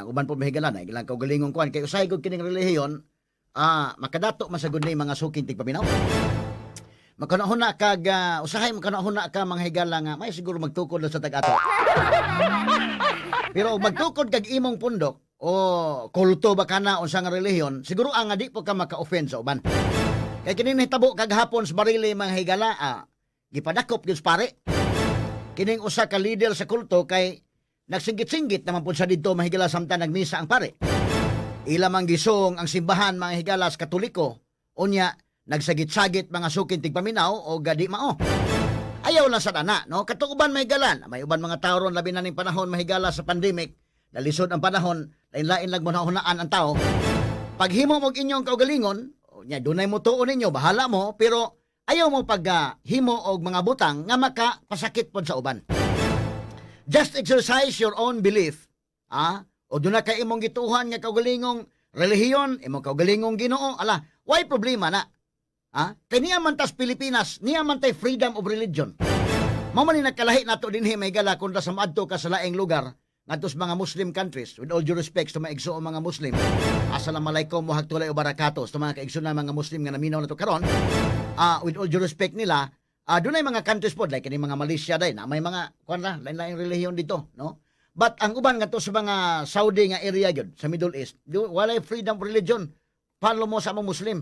Ang uban po mahigalan ay ilang kaugalingong kuan kay usahay gud kining relihiyon makadato masagud ni mga suking tigpaminaw. Makanahuna kag usahay makanahuna ka mga higala nga may siguro magtukod sa tag-ato. Pero magtukod kag imong pundok o kulto ba kana unsa nga relihiyon, siguro ang di po ka maka-offend sa uban. Kay kini nahitabo kag hapon sa barili mga higala gipadakop gyud pare. Kining usa ka leader sa kulto kay nagsinggit-singgit naman po sa dito mahigala samtang nagmisa ang pare. Ila mang gisong ang simbahan mga higala sa Katoliko, unya nagsagit-sagit mga sukin tigpaminaw o gadi mao. Ayaw lang sa dana, no? Katuuban mahigalan, may uban mga tao ron labi na ning panahon mahigala sa pandemic, nalisod ang panahon, lain-lain lang hunaan ang tao. Paghimo mo inyong kaugalingon, unya dunay mo tuon ninyo, bahala mo, pero ayaw mo paghimo og mga butang nga makapasakit pod sa uban. Just exercise your own belief. O doon na kay imong gituhan nga kaugalingong relihiyon, imong kaugalingong Ginoo, ala, why problema na? Kay niya man tas Pilipinas, niya man tay freedom of religion. Mao man ni nagkalahi nato dinhi mahigala kun sa maadto ka sa laing lugar ngadto sa mga Muslim countries. With all due respect sa mga igsoon mga Muslim, assalamualaikum wa rahmatullahi wa barakatuh sa mga kaigsoon na mga Muslim nga naminaw nato karon. With all due respect nila, dunay mga countries pod like kini mga Malaysia day na may mga kuan ra lain-laing relihiyon dito, no? But ang uban ngadto sa mga Saudi nga area gyud sa Middle East, walay freedom of religion. Follow mo sa mga Muslim.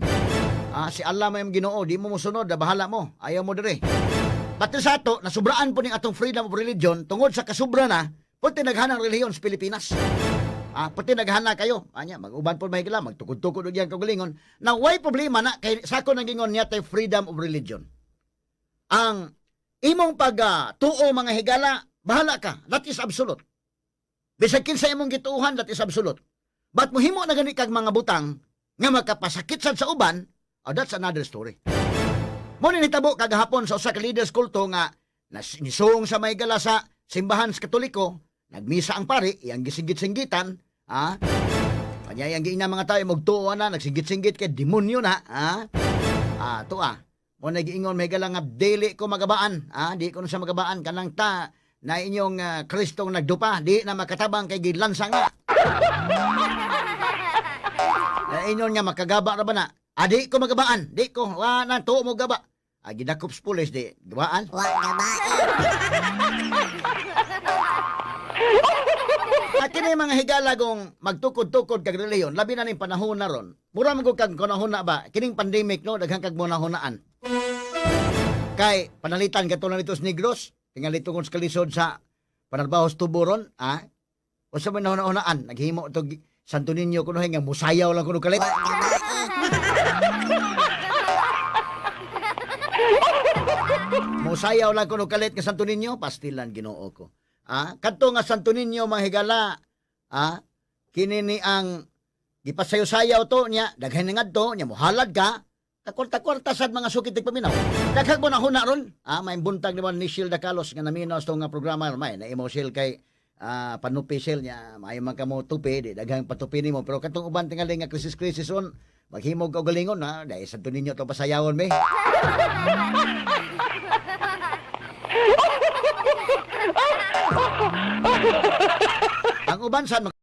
Si Allah may Ginoo, di mo musunod, bahala mo, ayaw mo dire. But sa ato, nasubraan po ning atong freedom of religion tungod sa kasubra na puti naghanang relihiyon sa Pilipinas. Puti naghana kayo. Mag-uban po mahigala, magtukod-tukod og yang kaugalingon. Now, why problema na kay sako nang gingon niya tay freedom of religion. Ang imong pag-tuo mga higala, bahala ka. That is absolute. Bisag kinsa imong gituuhan, that is absolute. But mohimo na gani kag mga butang nga makapasakit sad sa uban, that's another story. Mo ni nitabo kagahapon sa usa ka leaders kulto nga nisung sa may gala sa simbahan sa Katoliko, nagmisa ang pare, iyang gisinggit-singgitan, Kanya yang giina mga tayo magtuo na, nagsinggit-singgit kay demonyo na, mo na giingon may gala nga dili ko magabaan, di ko na sa magabaan kanang ta na inyong Kristong nagdupa, di na makatabang kay gilansa nga. Na inyon nga makagaba ra ba na? Di ko magabaan, di ko, na tuo mo gaba. Gidakop sa pulis, di, gabaan? Gabaan. At kini mga higala kung magtukod-tukod kag reliyon, labi na ning panahon na ron. Mura man kag kunahon na ba, kining pandemic no, daghang kag munahunaan. Kay panalitan katulad nito sa Negros, tingali tungod sa kalisod sa panarbaho sa tuburon, usa man nahunaan, naghimo to Santo Niño kuno nga musayaw lang kuno kalit. Musayaw lang kuno kalit nga Santo Niño, pastilan Ginoo ko. Kadto nga Santo Niño mga higala, kini ni ang gipasayaw-sayaw to niya, daghan nga to niya muhalad ka, kakwarta-kwarta sad mga sukit tigpaminaw. Daghang mo na huna ron, may buntag naman ni Shil Dacalos nga naminaw sa nga programa may na imo Shil kay panupi Shil niya, may man kamo tupi, di daghang patupi nimo, pero katong uban tingali nga krisis on, maghimog og galingon dahil Santo Niño to pasayawon me. Ang uban sa